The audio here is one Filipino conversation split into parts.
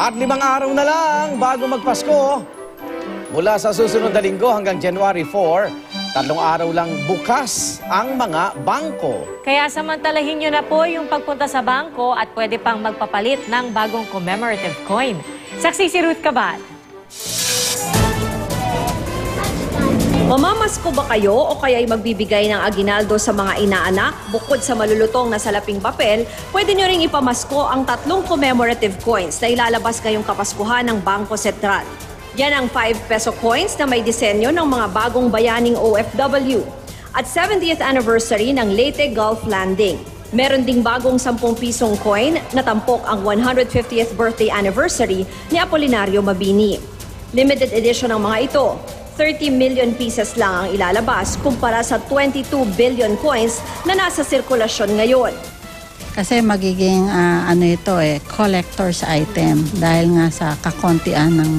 At 5 araw na lang bago magpasko. Mula sa susunod na linggo hanggang January 4, 3 araw lang bukas ang mga bangko. Kaya samantalahin nyo na po yung pagpunta sa bangko at pwede pang magpapalit ng bagong commemorative coin. Saksi si Ruth Cabal. Mamamasko ba kayo o kaya'y magbibigay ng aginaldo sa mga inaanak? Bukod sa malulutong na salaping papel, pwede nyo ring ipamasko ang 3 commemorative coins na ilalabas ngayong Kapaskuhan ng Bangko Sentral. Yan ang 5 peso coins na may disenyo ng mga bagong bayaning OFW at 70th anniversary ng Leyte Gulf Landing. Meron ding bagong 10 pisong coin na tampok ang 150th birthday anniversary ni Apolinario Mabini. Limited edition ang mga ito. 30 million pieces lang ang ilalabas kumpara sa 22 billion coins na nasa sirkulasyon ngayon. Kasi magiging collector's item dahil nga sa kakontian ng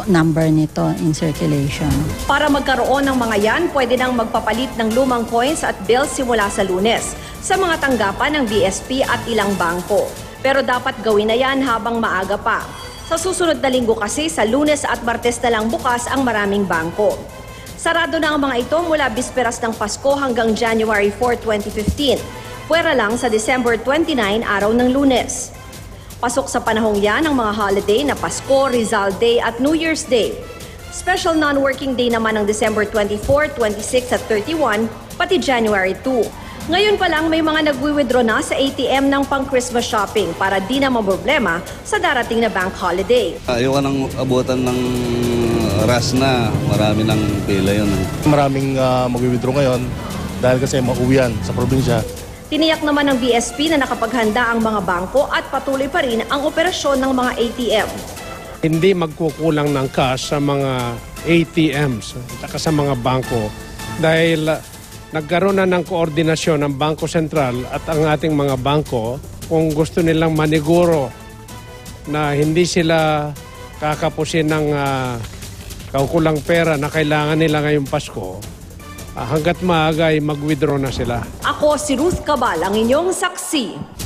number nito in circulation. Para magkaroon ng mga yan, pwede nang magpapalit ng lumang coins at bills simula sa Lunes sa mga tanggapan ng BSP at ilang bangko. Pero dapat gawin na yan habang maaga pa. Sa susunod na linggo kasi, sa Lunes at Martes na lang bukas ang maraming bangko. Sarado na ang mga ito mula bisperas ng Pasko hanggang January 4, 2015. Pwera lang sa December 29, araw ng Lunes. Pasok sa panahong yan ang mga holiday na Pasko, Rizal Day at New Year's Day. Special non-working day naman ng December 24, 26 at 31, pati January 2. Ngayon pa lang may mga nagwi-withdraw na sa ATM ng pang-Christmas shopping para di na maproblema sa darating na bank holiday. Ayoko nang abutan ng rush na. Marami ng pila yun. Maraming mag-withdraw ngayon dahil kasi mauwian sa probinsya. Tiniyak naman ng BSP na nakapaghanda ang mga bangko at patuloy pa rin ang operasyon ng mga ATM. Hindi magkukulang ng cash sa mga ATMs at sa mga bangko dahil nagkaroon na ng koordinasyon ng Bangko Sentral at ang ating mga bangko kung gusto nilang maniguro na hindi sila kakapusin ng kaukulang pera na kailangan nila ngayong Pasko. Hanggat maaga ay mag-withdraw na sila. Ako si Ruth Cabal, ang inyong saksi.